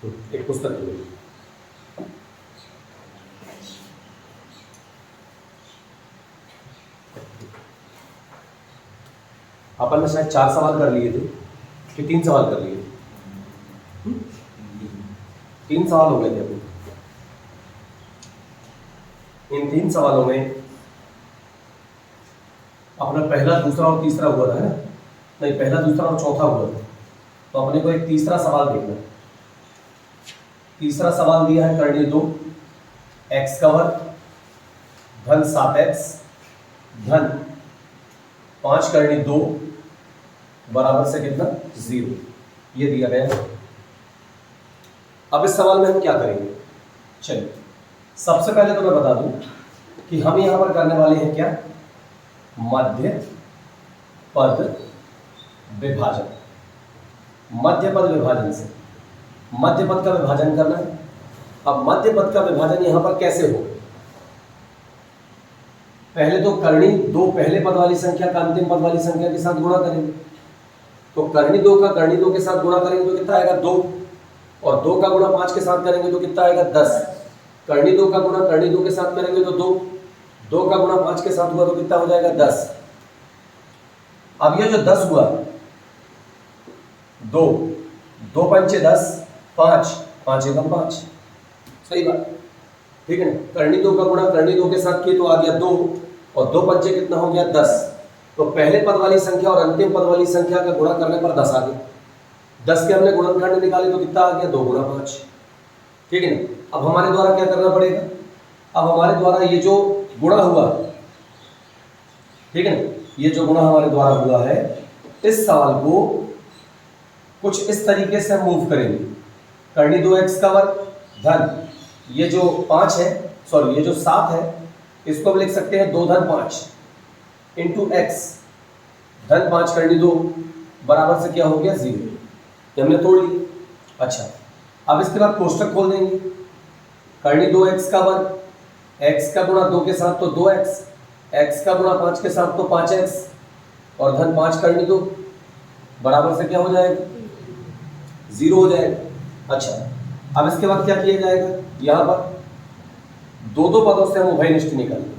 एक पुस्तक की मिली। अपन ने शायद 4 सवाल कर लिए थे कि 3 सवाल कर लिए थे? 3 सवाल हो गए थे अभी। इन 3 सवालों में अपना पहला, दूसरा और तीसरा हुआ था ना? नहीं, पहला, दूसरा और चौथा हुआ था। तो अपने को एक तीसरा सवाल देखना। तीसरा सवाल दिया है करनी 2 x का वर्ग धन 7x धन 5 करनी 2 बराबर से कितना 0, ये दिया गया है। अब इस सवाल में हम क्या करेंगे? चलिए, सबसे पहले तो मैं बता दूं कि हम यहां पर करने वाले हैं क्या? मध्य पद विभाजन। मध्य पद विभाजन से मध्य पद का विभाजन करना है। अब मध्य पद का विभाजन यहां पर कैसे हो? पहले तो करनी 2 पहले पद वाली संख्या का अंतिम पद वाली संख्या के साथ गुणा करेंगे। तो करनी 2 का करनी 2 के साथ गुणा करेंगे तो कितना आएगा 2, और 2 का गुणा 5 के साथ करेंगे तो कितना आएगा 10। करनी 2 का गुणा करनी 2 के साथ करेंगे तो 2, 2 का गुणा 5 के साथ हुआ तो कितना हो जाएगा 10। अब ये जो 10 हुआ, 2 2 पंचे 10, 5 5 एकम 5, सही बात, ठीक है ना? करनी 2 का गुणा करनी 2 के साथ किए तो आ गया 2, और 2 पंचे कितना हो गया 10। तो पहले पद वाली संख्या और अंतिम पद वाली संख्या का गुणा करने पर 10 आ गया। 10 के हमने गुणनखंड निकाले तो कितना आ गया 2 गुणा 5, ठीक है ना? अब हमारे द्वारा क्या करना पड़ेगा? अब हमारे द्वारा ये जो गुणा हुआ, ठीक है ना, ये जो गुणा हमारे द्वारा हुआ है, इस सवाल को कुछ इस तरीके से मूव करेंगे। करनी 2x का वर्ग धन ये जो 5 है, सॉरी ये जो 7 है, इसको हम लिख सकते हैं 2 धन 5 इंटू x धन 5 करनी 2 बराबर से क्या हो गया 0। ये हमने तोड़ ली। अच्छा, अब इसके बाद कोष्टक खोल देंगे। करनी 2x का वर्ग, x का गुणा 2 के साथ तो 2x, x का गुणा 5 के साथ तो 5x, और धन 5 करनी 2 बराबर से क्या हो जाएगा 0 हो जाएगा। अच्छा, अब इसके बाद क्या किया जाएगा? यहाँ पर 2 पदों से हम उभयनिष्ठ निकालेंगे।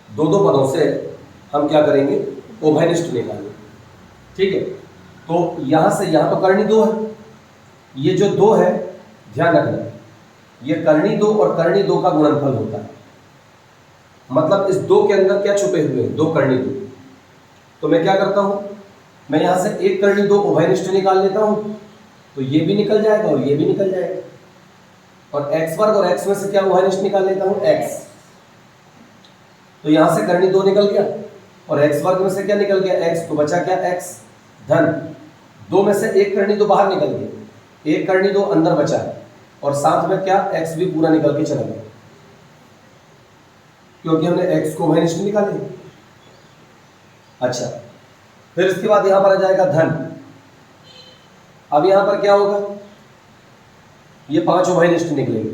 2 पदों से हम क्या करेंगे? उभयनिष्ठ निकालेंगे, ठीक है? तो यहाँ से यहाँ तो करनी 2 है, ये जो 2 है ध्यान रखना, ये करनी 2 और करनी 2 का गुणनफल होता है। मतलब इस 2 के अंदर क्या छुपे हुए हैं? 2 करनी 2। तो मैं क्या करता हूँ, मैं यहाँ से 1 करनी 2 उभयनिष्ठ निकाल लेता हूँ, तो ये भी निकल जाएगा और ये भी निकल जाएगा। और x वर्ग और x में से क्या उभयनिष्ठ निकाल लेता हूँ x, तो यहाँ से करनी 2 निकल गया और x वर्ग में से क्या निकल गया x, तो बचा क्या x धन 2 में से 1 करनी 2 बाहर निकल गया, 1 करनी 2 अंदर बचा है, और साथ में क्या x भी पूरा निकल के चला गया, क्योंकि हमने x को उभयनिष्ठ निकाले। अच्छा, फिर इसके बाद यहां पर आ जाएगा धन। अब यहां पर क्या होगा? ये 5 उभयनिष्ठ निकलेंगे,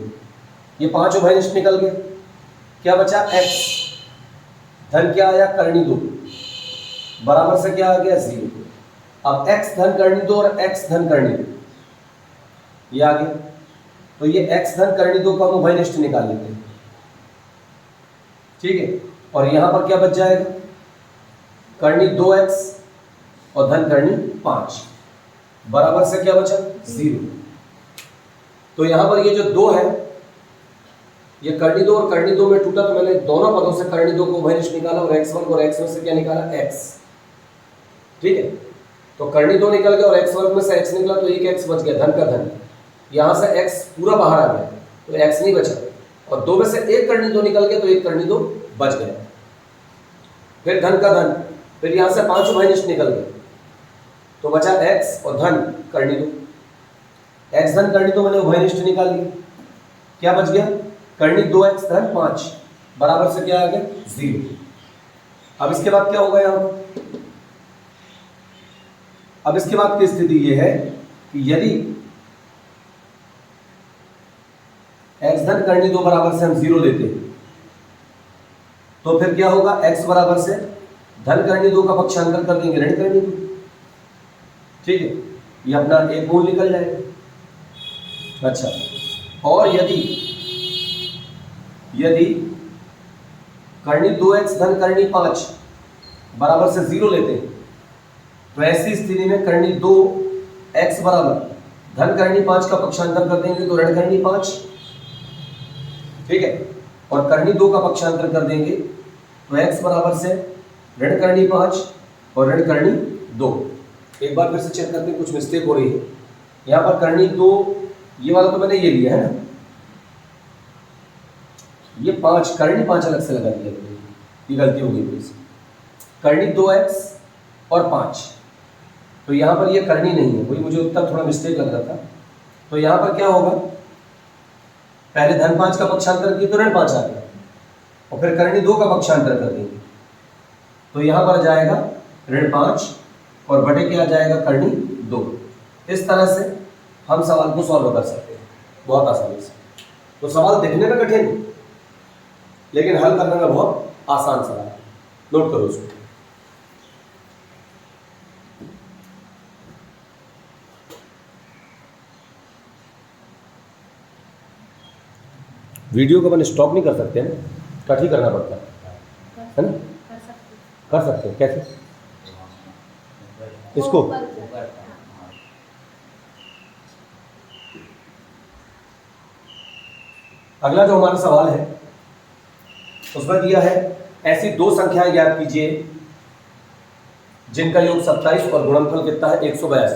ये 5 उभयनिष्ठ निकल गए, क्या बचा x धन क्या आया करनी 2 बराबर से क्या आ गया 0। अब x धन करनी 2 और x धन करनी 2 ये आ गया, तो ये x धन करनी 2 का हम उभयनिष्ठ निकाल लेते हैं, ठीक है? और यहां पर क्या बच जाएगा? करनी 2x और धन करनी 5 बराबर से क्या बचा 0। तो यहां पर ये जो 2 है, ये करनी 2 और करनी 2 में टूटा, तो मैंने दोनों पदों से करनी 2 को उभयनिष्ठ निकाला और x वर्ग और x में से क्या निकाला x, ठीक है? तो करनी 2 निकल गया और x वर्ग में से x निकला, तो एक x बच गया, धन का धन। यहां से x पूरा बाहर आ गया तो x नहीं बचा, और 2 में से 1 करनी 2 निकल गया तो 1 करनी 2 बच गया। फिर धन का धन, फिर यहां से 5 उभयनिष्ठ निकल गए तो बचा x और धन करनी 2। x धन करनी 2 मैंने उभयनिष्ठ निकाल लिया, क्या बच गया? करनी 2x धन 5 बराबर से क्या आ गया 0। अब इसके बाद क्या होगा यहां पर? अब इसके बाद की स्थिति यह है कि यदि x धन करनी 2 बराबर से हम 0 लेते हैं, तो फिर क्या होगा? x बराबर से धन करनी 2 का पक्षांतर कर देंगे ऋण करनी 2, ठीक है? ये अपना एक मूल निकल जाएगा। अच्छा, और यदि यदि करनी 2x धन करनी 5 बराबर से 0 लेते हैं, तो ऐसी स्थिति में करनी 2x बराबर धन करनी 5 का पक्षांतर कर देंगे तो ऋण करनी 5, ठीक है, और करनी 2 का पक्षांतर कर देंगे तो x बराबर से ऋण करनी 5 और ऋण करनी 2। एक बार फिर से चेक करते हैं, कुछ मिस्टेक हो रही है यहाँ पर। करनी 2 ये वाला तो मैंने ये लिया है ना, ये 5 करनी 5 अलग से लगा दिया, ये गलती हो गई मेरी से। करनी 2x और 5, तो यहाँ पर ये करनी नहीं है, वही मुझे उत्तर थोड़ा मिस्टेक लग रहा था। तो यहाँ पर क्या होगा, पहले धन 5 का पक्षांतर किया तो ऋण 5 आ गया, और फिर करनी 2 का पक्षांतर कर देंगे तो यहाँ पर जाएगा ऋण 5 और बटे क्या जाएगा करनी 2। इस तरह से हम सवाल को सॉल्व कर सकते हैं बहुत आसानी से। तो सवाल देखने में कठिन लेकिन हल करने में बहुत आसान सवाल है, नोट करो उसको। वीडियो को अपन स्टॉप नहीं कर सकते हैं, कट ही करना पड़ता है ना? कर सकते हैं, कैसे? इसको अगला जो हमारा सवाल है उसमें दिया है ऐसी 2 संख्याएं ज्ञात कीजिए जिनका योग 27 और गुणनफल कितना है 182।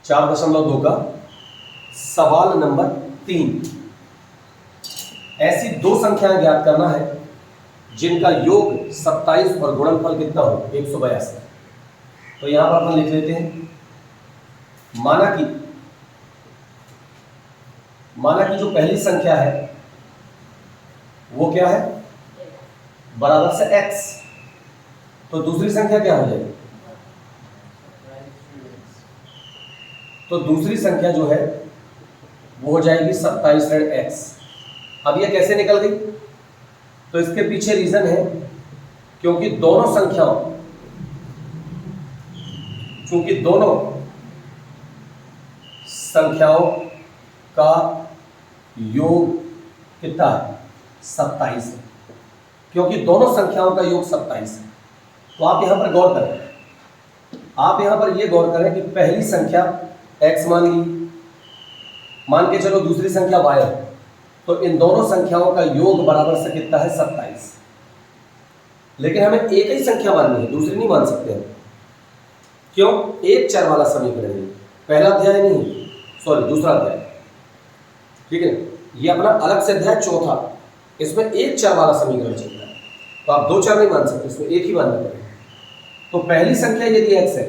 चार दशमलव 2 का सवाल नंबर 3। ऐसी 2 संख्याएं ज्ञात करना है जिनका योग 27 और गुणनफल कितना हो 182। तो यहां पर अपन लिख लेते हैं, माना कि जो पहली संख्या है वो क्या है, बराबर से x, तो दूसरी संख्या क्या हो जाएगी, तो दूसरी संख्या जो है वो हो जाएगी 27 ऋण x। अब ये कैसे निकल गई, तो इसके पीछे रीजन है क्योंकि दोनों संख्याओं का योग कितना है 27 है, क्योंकि दोनों संख्याओं का योग 27 है। तो आप यहां पर गौर करें, आप यहां पर यह गौर करें कि पहली संख्या x मान ली, मान के चलो दूसरी संख्या y है, तो इन दोनों संख्याओं का योग बराबर से कितना है 27। लेकिन हमें एक ही संख्या माननी है, दूसरी नहीं मान सकते हैं। क्यों? एक चर वाला समीकरण है, पहला अध्याय नहीं, सॉरी दूसरा अध्याय, ठीक है। ये अपना अलग से अध्याय चौथा, इसमें एक चर वाला समीकरण चल रहा है, तो आप 2 चर नहीं मान सकते, इसमें एक ही मानना पड़ेगा। तो पहली संख्या यदि x है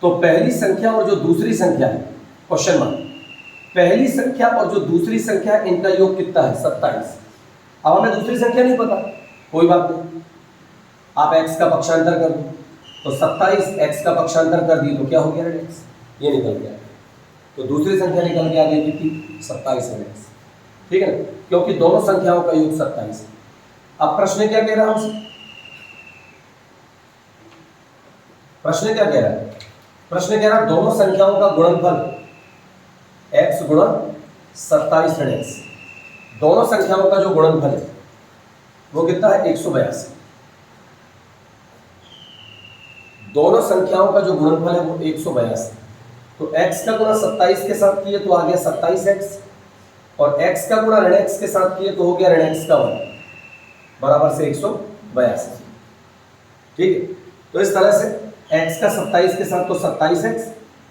तो पहली संख्या और जो दूसरी संख्या है, क्वेश्चन मार्क, पहली संख्या और जो दूसरी संख्या है इनका योग कितना है 27। अब हमें दूसरी संख्या नहीं पता, कोई बात नहीं, आप x का पक्षांतर कर दो, तो 27 x का पक्षांतर कर दी तो क्या हो गया ऋण x, ये निकल गया। तो दूसरी संख्या निकल के आ गई कितनी 27 ऋण x, ठीक है ना, क्योंकि दोनों संख्याओं का योग 27 है। अब प्रश्न क्या कह रहा है हमसे, प्रश्न क्या कह रहा है, प्रश्न कह रहा है दोनों संख्याओं का गुणनफल x गुणा 27 ऋण x, दोनों संख्याओं का जो गुणनफल है वो कितना है 182। दोनों संख्याओं का जो गुणनफल है वो 182। तो x का गुणा 27 के साथ किए तो आ गया 27x, और x का गुणा ऋण x के साथ किए तो हो गया ऋण x का वर्ग बराबर से 182, ठीक है। तो इस तरह से x का 27 के साथ तो 27x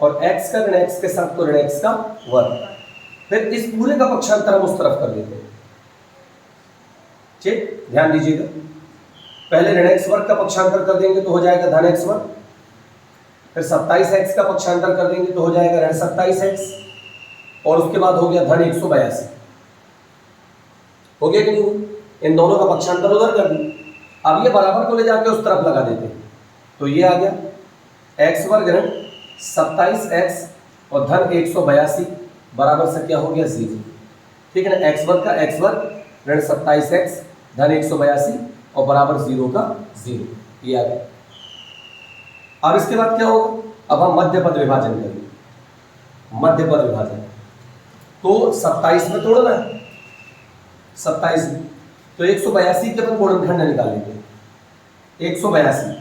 और x का ऋण x के साथ तो ऋण x का वर्ग। फिर इस पूरे का पक्षांतर हम उस तरफ कर देते हैं, ठीक, ध्यान दीजिएगा। पहले ऋण x वर्ग का पक्षांतर कर देंगे तो हो जाएगा धन x वर्ग, फिर 27x का पक्षांतर कर देंगे तो हो जाएगा ऋण 27x, और उसके बाद हो गया धन 182। हो गया कि नहीं? इन दोनों का पक्षांतर उधर कर दी। अब ये बराबर को ले जाके उस तरफ लगा देते हैं, तो ये आ गया x वर्ग ऋण 27x और धन 182 बराबर से क्या हो गया 0, ठीक है ना। x वर्ग का x वर्ग ऋण 27x धन 182 और बराबर 0 का 0, ये आ गया। अब इसके बाद क्या होगा, अब हम मध्य पद विभाजन करेंगे, मध्य पद विभाजन। तो 27 में तोड़ना है, 27 में, तो 182 के अपन गुणनखंड निकालेंगे। 182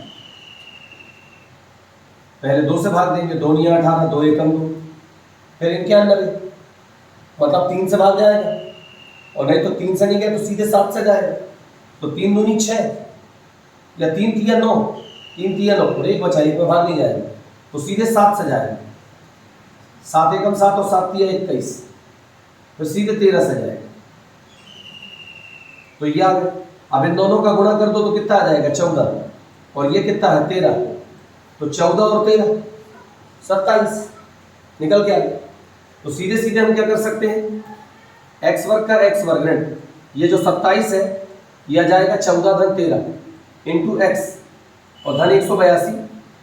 पहले 2 से भाग देंगे, 2 × 18, 2 × 2, फिर 91, मतलब 3 से भाग जाएगा, और नहीं तो 3 से नहीं गया तो सीधे 7 से जाएगा। तो 3 दूनी 6, या 3 × 9, 3 × 9, और एक बचा, एक में भाग नहीं जाएगा, तो सीधे 7 से जाएगा। 7 × 7 और 7 × 21, फिर सीधे 13 से जाएगा। तो ये आ गया। अब इन दोनों का गुणा कर दो तो कितना आ जाएगा, 14, और ये कितना है, 13, तो 14 और 13 27 निकल के आ गया। तो सीधे सीधे हम क्या कर सकते हैं, x वर्ग का x वर्ग ऋण, ये जो 27 है ये आ जाएगा 14 धन 13 इंटू x, और धन 182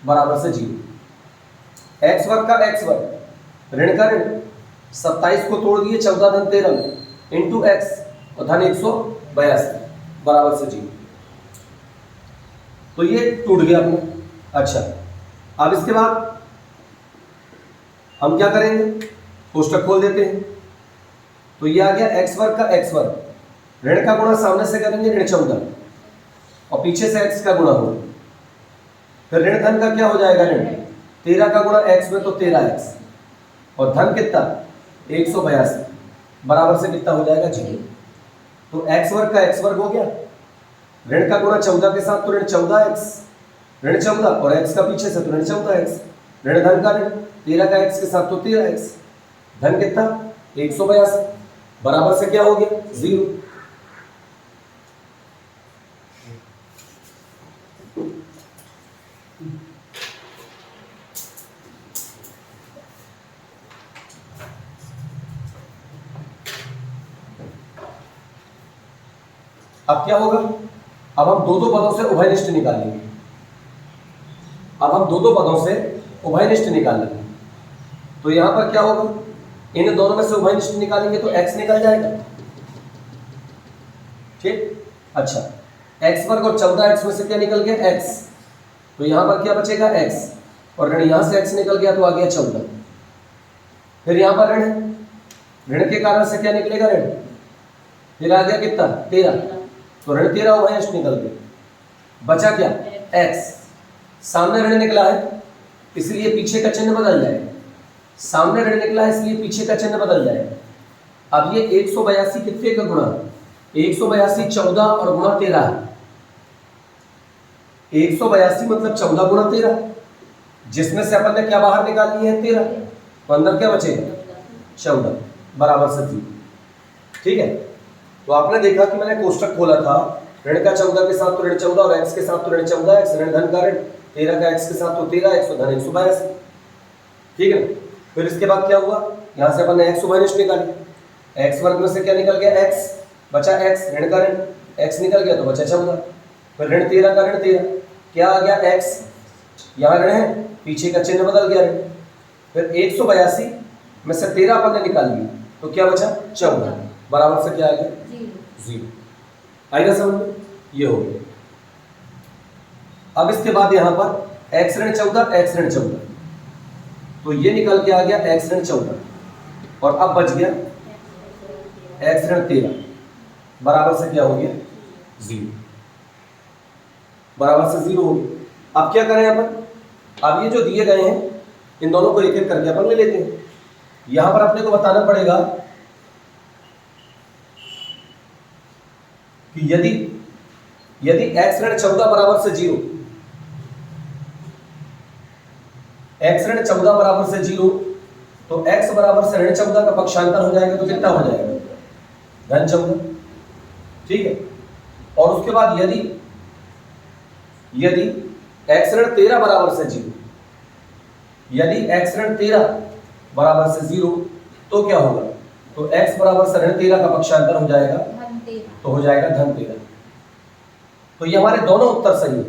बराबर से 0। x वर्ग का x वर्ग ऋण का ऋण, 27 को तोड़ दिए 14 धन 13 में इंटू x, और धन 182 बराबर से 0। तो ये टूट गया अपना। अच्छा, अब इसके बाद हम क्या करेंगे, कोष्टक खोल देते हैं। तो ये आ गया x वर्ग का x वर्ग, ऋण का गुणा सामने से करेंगे ऋण 14, और पीछे से x का गुणा होगा। फिर ऋण धन का क्या हो जाएगा, ऋण 13 का गुणा x में तो 13x, और धन कितना 182 बराबर से कितना हो जाएगा, 0। तो x वर्ग का x वर्ग हो गया, ऋण का गुणा 14 के साथ तो ऋण 14x, ऋण 14, और x का पीछे से तो ऋण 14x, ऋण धन का ऋण 13 का x के साथ तो 13x, धन कितना 182 बराबर से क्या हो गया, 0। अब क्या होगा, अब हम दो पदों से उभयनिष्ठ निकालेंगे। अब हम दो पदों से उभयनिष्ठ निकालेंगे। तो यहां पर क्या होगा, इन दोनों में से उभयनिष्ठ निकालेंगे तो x निकल जाएगा, ठीक। अच्छा, x वर्ग और 14x में से क्या निकल गया, x, तो यहां पर क्या बचेगा, x, और ऋण यहां से x निकल गया तो आ गया 14। फिर यहां पर ऋण है, ऋण के कारण से क्या निकलेगा, ऋण, फिर आ गया कितना 13, तो ऋण 13 उभयनिष्ठ निकल गया। बचा क्या, x, सामने ऋण निकला है इसलिए पीछे का चिन्ह बदल जाएगा, सामने ऋण निकला है इसलिए पीछे का चिन्ह बदल जाएगा। अब ये 182 कितने का गुणा, 182 14 और गुणा 13 है। 182 मतलब 14 गुणा 13, जिसमें से अपन ने क्या बाहर निकाली है, 13, तो अंदर क्या बचेगा, 14 बराबर से 0, ठीक है। तो आपने देखा कि मैंने कोष्टक खोला था, ऋण का 14 के साथ तो ऋण 14, और x के साथ तो ऋण 14x, ऋण धन का ऋण 13 का x के साथ तो 13x, और धन 182, ठीक है। फिर इसके बाद क्या हुआ, यहां से अपन ने x उभयनिष्ठ निकाली, x वर्ग में से क्या निकल गया, x, बचा x, ऋण का ऋण x निकल गया तो बचा 14, फिर ऋण 13 का ऋण 13, क्या आ गया x, यहाँ ऋण है पीछे का चिन्ह बदल गया ऋण, फिर 182 में से 13 अपन ने निकाल लिया तो क्या बचा, 14 बराबर से क्या आ गया, 0। आएगा समझ में, ये हो गया। अब इसके बाद यहाँ पर x ऋण 14, x ऋण 14, तो ये निकल के आ गया x ऋण 14, और अब बच गया x ऋण 13 बराबर से क्या हो गया, 0, बराबर से 0 हो गया। अब क्या करें अपन, अब ये जो दिए गए हैं इन दोनों को एक एक करके अपन ले लेते हैं। यहां पर अपने को बताना पड़ेगा कि यदि x ऋण 14 बराबर से 0, x ऋण 14 बराबर से 0, तो x बराबर से ऋण 14 का पक्षांतर हो जाएगा तो कितना हो जाएगा, धन 14, ठीक है। और उसके बाद यदि x ऋण 13 बराबर से 0, यदि x ऋण 13 बराबर से 0, तो क्या होगा, तो x बराबर से ऋण 13 का पक्षांतर हो जाएगा, तो हो जाएगा धन 13। तो ये हमारे दोनों उत्तर सही है,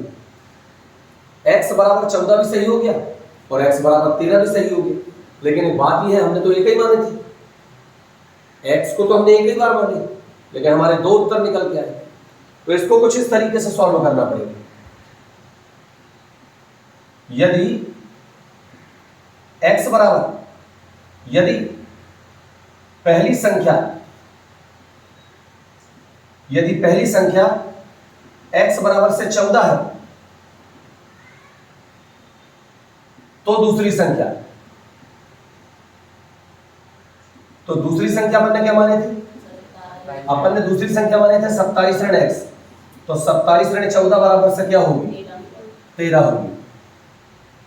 x बराबर 14 भी सही हो गया और x बराबर 13 भी सही हो गया। लेकिन बात यह है, हमने तो एक ही माने थे, x को तो हमने एक ही बार माने, लेकिन हमारे दो उत्तर निकल के आए। तो इसको कुछ इस तरीके से सॉल्व करना पड़ेगा। यदि x बराबर, यदि पहली संख्या x बराबर से 14 है तो दूसरी संख्या अपन ने क्या माने थे? अपन ने दूसरी संख्या माने थे 27 ऋण x, तो 27 ऋण 14 बराबर से क्या होगी? 13 होगी।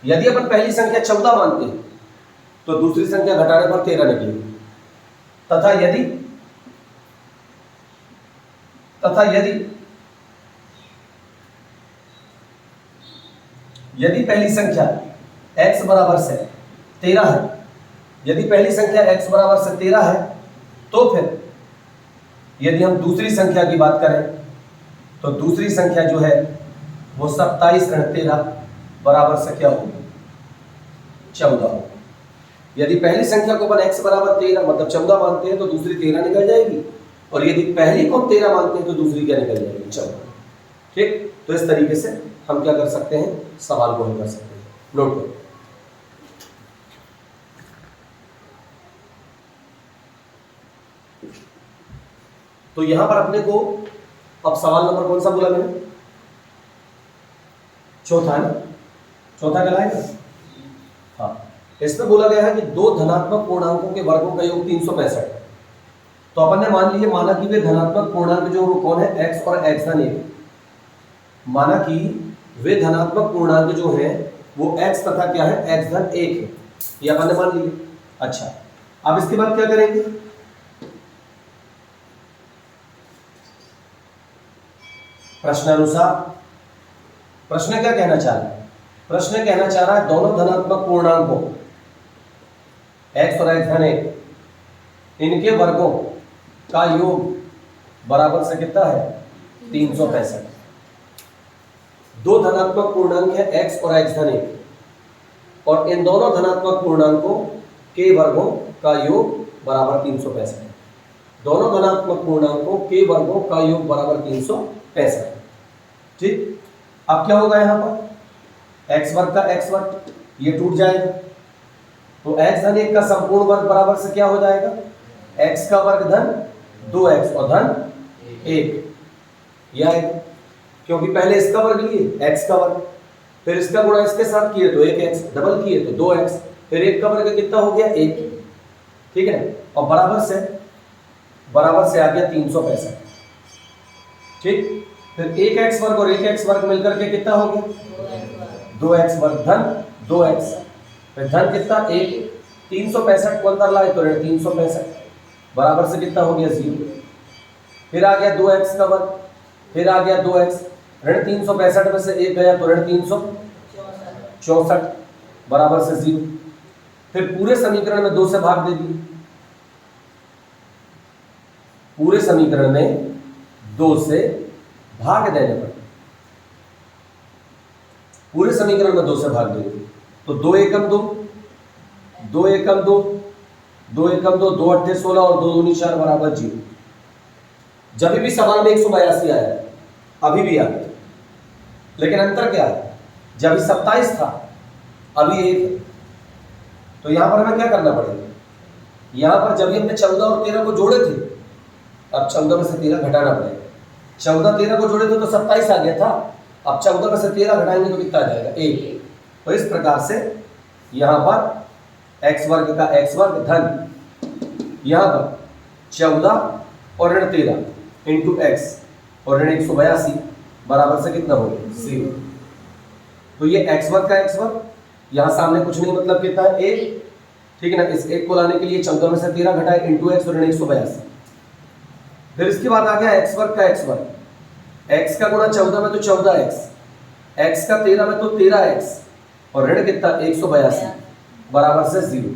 यदि अपन पहली संख्या 14 मानते हैं तो दूसरी संख्या घटाने पर 13 निकलेगी। तथा यदि पहली संख्या x बराबर से 13 है, यदि पहली संख्या x बराबर से 13 है, तो फिर यदि हम दूसरी संख्या की बात करें तो दूसरी संख्या जो है वो 27 ऋण 13 बराबर से क्या होगी? 14 होगी। यदि पहली संख्या को अपन x बराबर 13 मतलब 14 मानते हैं तो दूसरी 13 निकल जाएगी, और यदि पहली को 13 मानते हैं तो दूसरी क्या निकल जाएगी? 14। ठीक, तो इस तरीके से हम क्या कर सकते हैं? सवाल को हल कर सकते हैं। नोट करो। तो यहां पर अपने को अब सवाल नंबर कौन सा बोला मैंने? चौथा है ना? चौथा कहलाएगा। हाँ, इसमें बोला गया है कि दो धनात्मक पूर्णांकों के वर्गों का योग 365। तो अपन ने माना कि वे धनात्मक पूर्णांक जो वो कौन है? x और x धन 1। माना कि वे धनात्मक पूर्णांक जो हैं वो x तथा क्या है? x धन 1 है। ये अपन ने मान लिया। अच्छा, अब इसके बाद क्या करेंगे? प्रश्नानुसार प्रश्न क्या कहना चाह रहा है? प्रश्न कहना चाह रहा है दोनों धनात्मक पूर्णांकों x और x धन 1 इनके वर्गों का योग बराबर से कितना है? 365। दो धनात्मक पूर्णांक है x और x धन 1, और इन दोनों धनात्मक पूर्णांकों के वर्गों का योग बराबर 365। दोनों धनात्मक पूर्णांकों के वर्गों का योग बराबर 365। ठीक, अब क्या होगा? यहां पर x वर्ग का x वर्ग ये टूट जाएगा, तो x धन 1 का संपूर्ण वर्ग बराबर से क्या हो जाएगा? x का वर्ग धन 2x और धन 1 यह आएगा, क्योंकि पहले इसका वर्ग लिए x का वर्ग, फिर इसका गुणा इसके साथ किए तो 1x, डबल किए तो 2x, फिर 1 का वर्ग कितना हो गया? 1। ठीक है, और बराबर से आ गया 365। ठीक, फिर 1x वर्ग और 1x वर्ग मिलकर के कितना हो गया? 2x वर्ग धन 2x, फिर धन कितना? 1। 365 को अंदर लाए तो ऋण 365 बराबर से कितना हो गया? 0। फिर आ गया 2x का वर्ग, फिर आ गया 2x, ऋण 365 में से 1 गया तो ऋण 364 बराबर से 0। फिर पूरे समीकरण में 2 से भाग दे दिए, पूरे समीकरण में 2 से भाग देने पर, पूरे समीकरण में 2 से भाग दे दिए तो 2 एकम 2, 2 एकम 2, 2 एकम 2, 2 अट्ठे 16 और 2 दूनी 4 बराबर 0। जब भी सवाल में 182 आया, अभी भी आया, लेकिन अंतर क्या है? जब 27 था, अभी 1 है, तो यहां पर हमें क्या करना पड़ेगा? यहां पर जब हमने 14 और 13 को जोड़े थे, अब 14 में से 13 घटाना पड़ेगा। 14 13 को जोड़े थे तो 27 आ गया था, अब 14 में से 13 घटाएंगे तो कितना आ जाएगा? 1। तो इस प्रकार से यहां पर x वर्ग का x वर्ग धन यहां पर 14 और ऋण 13 इंटू x और ऋण 182 बराबर से कितना हो गया? 0। तो ये x वर्ग का x वर्ग, यहां सामने कुछ नहीं मतलब कितना है? 1। ठीक है ना, इस 1 को लाने के लिए 14 में से 13 घटाए इंटू x और ऋण 182। फिर इसके बाद आ गया x वर्ग का x वर्ग, x का गुणा 14 में तो 14x, x का 13 में तो 13x और ऋण कितना? 182 बराबर से 0।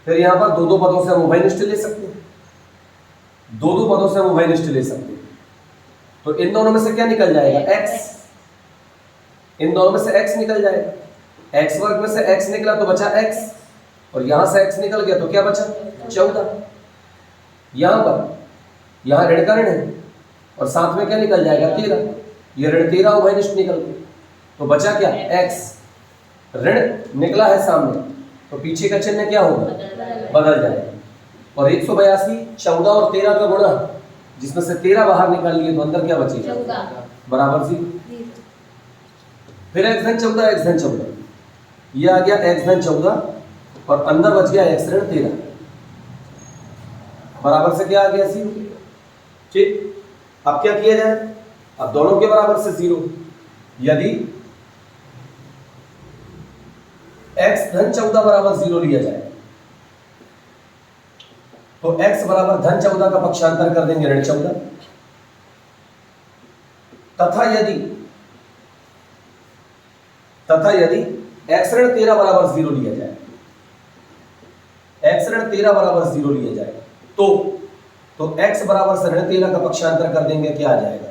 फिर यहां पर दो पदों से हम उभयनिष्ठ ले सकते हैं, दो पदों से हम उभयनिष्ठ ले सकते हैं। तो इन दोनों में से क्या निकल जाएगा? x। इन दोनों में से x निकल जाएगा, x वर्ग में से x निकला तो बचा x, और यहां से x निकल गया तो क्या बचा? 14। यहां पर यहां ऋण का ऋण है और साथ में क्या निकल जाएगा? 13। ये ऋण 13 उभयनिष्ठ निकल गए, तो बचा क्या? x। ऋण निकला है सामने तो पीछे का चिन्ह क्या होगा, बदल जाएगा। और 182 14 और 13 का गुणा, जिसमें से 13 बाहर निकाल लिए तो अंदर क्या बचेगा, बराबर 0। फिर x धन 14 x धन 14, ये आ गया x धन 14 और अंदर बच गया x ऋण 13, बराबर से क्या आ गया 0। ठीक, अब क्या किया जाए, अब दोनों के बराबर से 0। यदि x धन 14 बराबर 0 लिया जाए तो x बराबर धन 14 का पक्षांतर कर देंगे ऋण 14, तथा यदि x ऋण 13 बराबर 0 लिया जाए, x ऋण 13 बराबर 0 लिया जाए तो x बराबर से ऋण 13 का पक्षांतर कर देंगे, क्या आ जाएगा,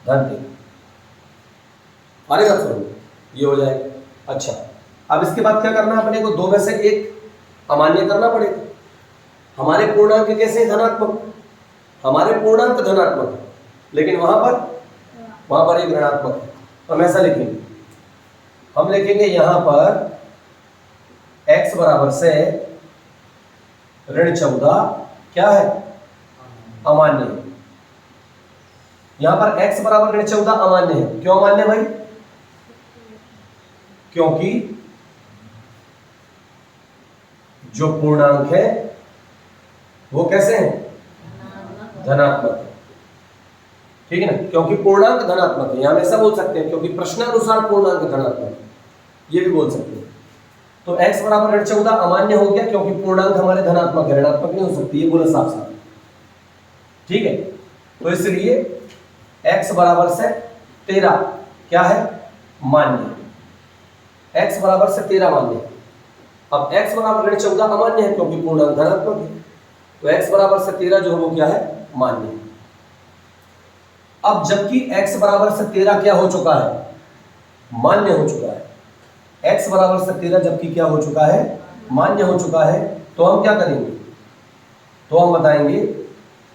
धन 13। अरे बात सुनो, ये हो जाएगा। अच्छा, अब इसके बाद क्या करना है अपने को, 2 में से एक अमान्य करना पड़ेगा। हमारे पूर्णांक कैसे धनात्मक, हमारे पूर्णांक धनात्मक है, लेकिन वहां पर एक ऋणात्मक है। तो हम ऐसा लिखेंगे, हम लिखेंगे यहां पर x बराबर से ऋण 14 क्या है, अमान्य है। यहां पर x बराबर ऋण 14 अमान्य है। क्यों अमान्य भाई, क्योंकि जो पूर्णांक है वो कैसे है, धनात्मक है। ठीक है ना, क्योंकि पूर्णांक धनात्मक है, यहां ऐसा बोल सकते हैं क्योंकि प्रश्नानुसार पूर्णांक धनात्मक है, ये भी बोल सकते हैं। तो x बराबर ऋण 14 अमान्य हो गया क्योंकि पूर्णांक हमारे धनात्मक है, ऋणात्मक नहीं हो सकती, ये बोला साफ साफ। ठीक है, तो इसलिए x बराबर से 13 क्या है, मान्य। x बराबर से 13 मान्य है। अब x बराबर ऋण 14 अमान्य है क्योंकि पूर्णांक धनात्मक है, तो x बराबर से 13 जो है वो क्या है, मान्य है। अब जबकि x बराबर से 13 क्या हो चुका है, मान्य हो चुका है, x बराबर से 13 जबकि क्या हो चुका है, मान्य हो चुका है, तो हम क्या करेंगे, तो हम बताएंगे,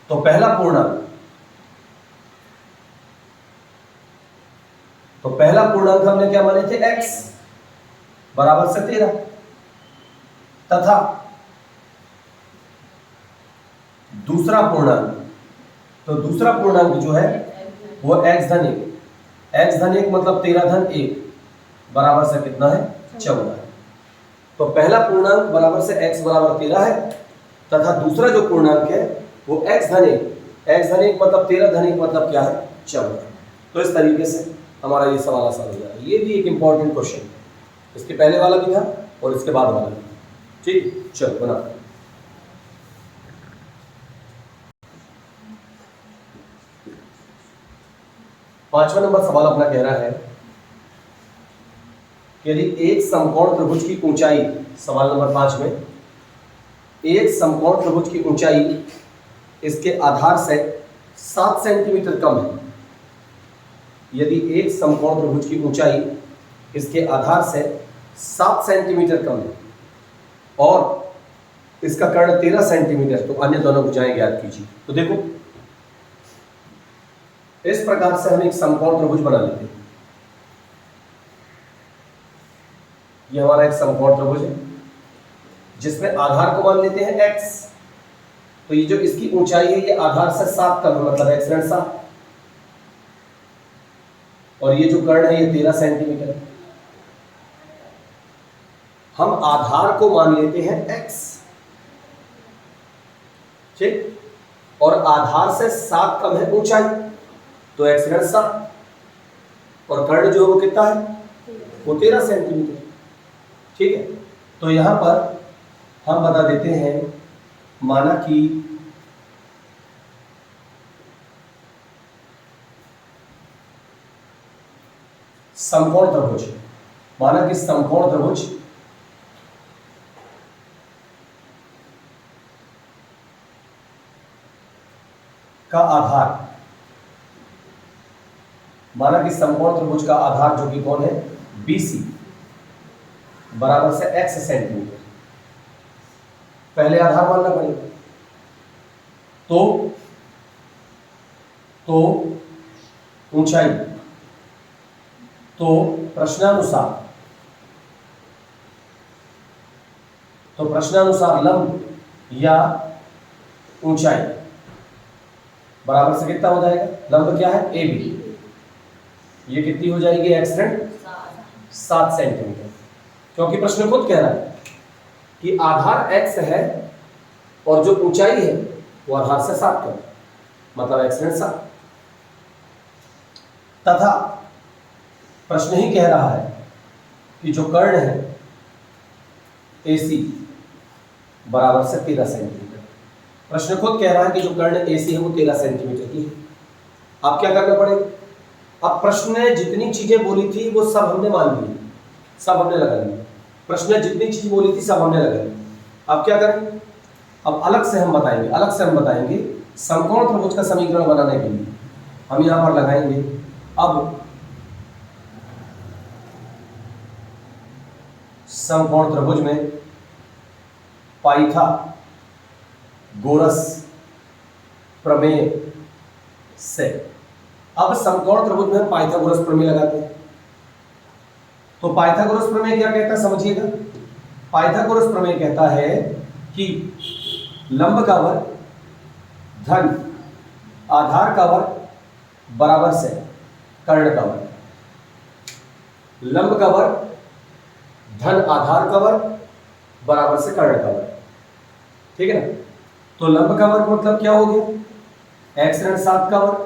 तो पहला पूर्णांक हमने क्या माने थे, x बराबर से 13, तथा दूसरा पूर्णांक जो है वो x धन 1 मतलब 13 धन 1 बराबर से कितना है, 14 है। तो पहला पूर्णांक बराबर से x बराबर 13 है, तथा दूसरा जो पूर्णांक है वो x धन 1 मतलब 13 धन 1 मतलब क्या है, 14। तो इस तरीके से हमारा ये सवाल आसान हो जाएगा। ये भी एक इंपॉर्टेंट क्वेश्चन है, इसके पहले वाला भी था और इसके बाद वाला भी। ठीक, चलो बना। पांचवा नंबर सवाल अपना कह रहा है कि यदि एक समकोण त्रिभुज की ऊंचाई, सवाल नंबर 5 में, एक समकोण त्रिभुज की ऊंचाई इसके आधार से 7 सेंटीमीटर कम है। यदि एक समकोण त्रिभुज की ऊंचाई इसके आधार से 7 सेंटीमीटर कम है और इसका कर्ण 13 सेंटीमीटर, तो अन्य दोनों भुजाएं ज्ञात कीजिए। तो देखो, इस प्रकार से हम एक समकोण त्रिभुज बना लेते हैं। ये हमारा एक समकोण त्रिभुज है जिसमें आधार को मान लेते हैं x। तो ये जो इसकी ऊंचाई है ये आधार से 7 कम है, मतलब x ऋण 7, और ये जो कर्ण है ये 13 सेंटीमीटर है। हम आधार को मान लेते हैं x, ठीक, और आधार से 7 कम है ऊंचाई, तो x ऋण 7, और कर्ण जो है वो कितना है, वो 13 सेंटीमीटर। ठीक है, तो यहां पर हम बता देते हैं, माना कि समकोण त्रिभुज, माना कि समकोण त्रिभुज का आधार, माना कि समकोण त्रिभुज का आधार जो कि कौन है, BC बराबर से x सेंटीमीटर। पहले आधार मानना पड़ेगा। तो ऊंचाई, तो प्रश्नानुसार तो प्रश्नानुसार लंब या ऊंचाई बराबर से कितना हो जाएगा? लंब क्या है? A B. ये कितनी हो जाएगी? एक्सटेंड 7 सेंटीमीटर, क्योंकि प्रश्न खुद कह रहा है कि आधार x है और जो ऊंचाई है वो आधार से 7 का, मतलब एक्सटेंड 7। तथा प्रश्न ही कह रहा है कि जो कर्ण है AC बराबर से 13 सेंटीमीटर। प्रश्न खुद कह रहा है कि जो कर्ण AC है वो 13 सेंटीमीटर की है। अब क्या करना पड़ेगा? अब प्रश्न ने जितनी चीजें बोली थी वो सब हमने मान ली, सब हमने लगा ली। प्रश्न ने जितनी चीज बोली थी सब हमने लगा ली। अब क्या करें? अब अलग से हम बताएंगे समकोण त्रिभुज का समीकरण बनाने के लिए हम यहां पर लगाएंगे। अब समकोण त्रिभुज में पाइथागोरस प्रमेय से, अब समकोण त्रिभुज में पाइथागोरस प्रमेय लगाते हैं। तो पाइथागोरस प्रमेय क्या कहता है समझिएगा। पाइथागोरस प्रमेय कहता है कि लंब का वर्ग धन आधार का वर्ग बराबर से कर्ण का वर्ग। लंब का वर्ग धन आधार का वर्ग बराबर से कर्ण का वर्ग, ठीक है ना। तो लंब का वर्ग मतलब क्या हो गया? x ऋण 7 का वर्ग।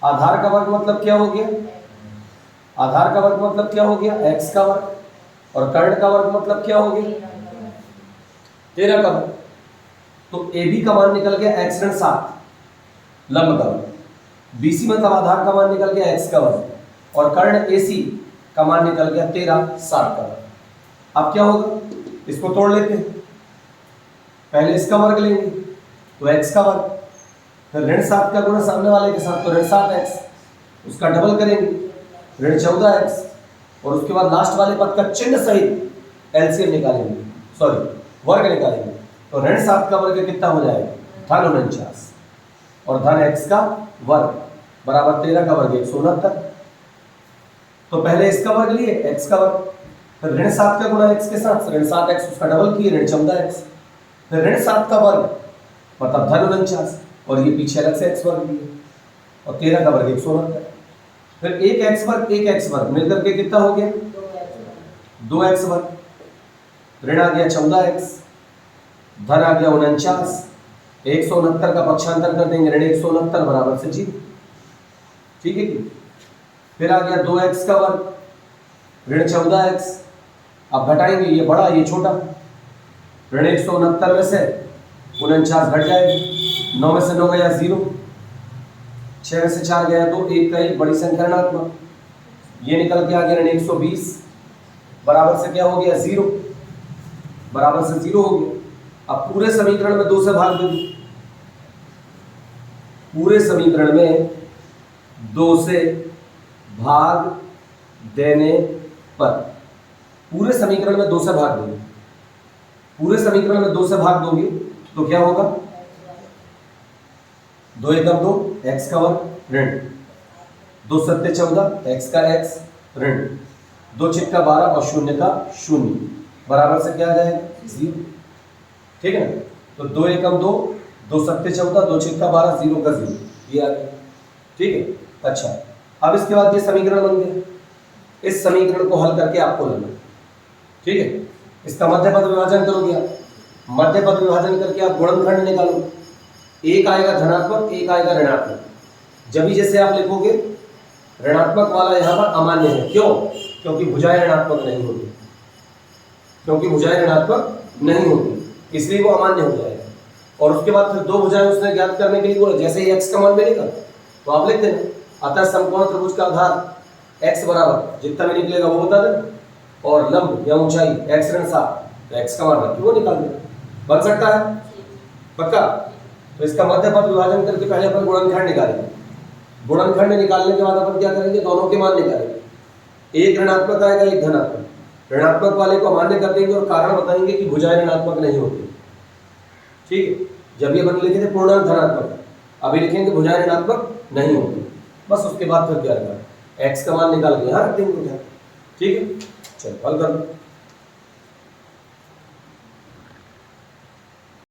आधार का वर्ग मतलब क्या हो गया? आधार का वर्ग मतलब क्या हो गया? x का वर्ग। और कर्ण का वर्ग मतलब क्या हो गया? 13 का वर्ग। तो AB का मान निकल गया x ऋण 7 लंब का वर्ग, BC मतलब आधार का मान निकल गया x का वर्ग, और कर्ण AC का मान निकल गया 13 7 का वर्ग। अब क्या होगा? इसको तोड़ लेते हैं। पहले इसका वर्ग लेंगे तो x का वर्ग, फिर ऋण 7 का गुणा सामने वाले के साथ तो ऋण 7x, उसका डबल करेंगे ऋण 14x, और उसके बाद लास्ट वाले पद का चिन्ह सहित एलसीएम निकालेंगे, सॉरी वर्ग निकालेंगे। तो ऋण 7 का वर्ग कितना हो जाएगा? धन 49, और धन x का वर्ग बराबर 13 का वर्ग 169। तो पहले इसका वर्ग लिए x का वर्ग, फिर ऋण 7 का गुणा x के साथ ऋण 7x, उसका डबल किए ऋण 14x, फिर ऋण 7 का वर्ग मतलब धन 49, और ये पीछे अलग से x वर्ग लिए, और 13 का वर्ग 169। फिर एक x वर्ग मिलकर के कितना हो गया? 2x वर्ग, ऋण आ गया 14x, धन आ गया 49, 169 का पक्षांतर कर देंगे ऋण 169 बराबर से 0, ठीक है कि? फिर आ गया 2x का वर्ग ऋण 14x, अब घटाएंगे ये बड़ा ये छोटा, ऋण 169 में से 49 घट जाएगी, 9 में से 9 गया 0, 6 में से 4 गया 2, 1 का 1 बड़ी संख्या ऋणात्मक, ये निकल के आ गया ऋण 120 बराबर से क्या हो गया? 0, बराबर से 0 हो गया। अब पूरे समीकरण में 2 से भाग देंगे, पूरे समीकरण में 2 से भाग देने पर, पूरे समीकरण में 2 से भाग दोगे, पूरे समीकरण में 2 से भाग दोगे तो क्या होगा? 2 एकम 2 x का वर्ग ऋण 2 सत्ते 14 x का x ऋण 2 छिक्का 12 और 0 का 0 बराबर से क्या आ जाएगा? 0, ठीक है ना। तो 2 एकम 2 2 सत्ते 14 2 छिक्का 12 0 का 0, ये आ गया, ठीक है। अच्छा, अब इसके बाद ये समीकरण बन गया, इस समीकरण को हल करके आपको लेना, ठीक है। इसका मध्य पद विभाजन करोगे आप, मध्य पद विभाजन करके आप गुणनखंड निकालो, एक आएगा धनात्मक एक आएगा ऋणात्मक। जब भी जैसे आप लिखोगे ऋणात्मक वाला यहाँ पर अमान्य है, क्यों? क्योंकि भुजाएं ऋणात्मक नहीं होती, क्योंकि भुजाएं ऋणात्मक नहीं होती, इसलिए वो अमान्य हो जाएगा। और उसके बाद फिर 2 भुजाएं उसने ज्ञात करने के लिए बोला, जैसे ही x का मान मिलेगा तो आप लिख देना, अतः समकोण त्रिभुज का आधार x बराबर जितना भी निकलेगा वो बता देना, और लंब या ऊंचाई x ऋण 7, तो x का मान रख वो निकाल देना, बन सकता है पक्का। तो इसका मध्य पद विभाजन करके पहले अपन गुणनखंड निकालेंगे, गुणनखंड निकालने के बाद अपन क्या करेंगे? दोनों के मान निकालेंगे, एक ऋणात्मक आएगा एक धनात्मक, ऋणात्मक वाले को मान्य कर देंगे और कारण बताएंगे कि भुजाएं ऋणात्मक नहीं होती, ठीक है। जब ये अपन लिखे थे पूर्णांक धनात्मक, अभी लिखेंगे भुजाएं ऋणात्मक नहीं होती, बस उसके बाद फिर क्या रहेगा? x का मान निकाल के यहाँ रख देंगे, ठीक है। चलो हल कर दो।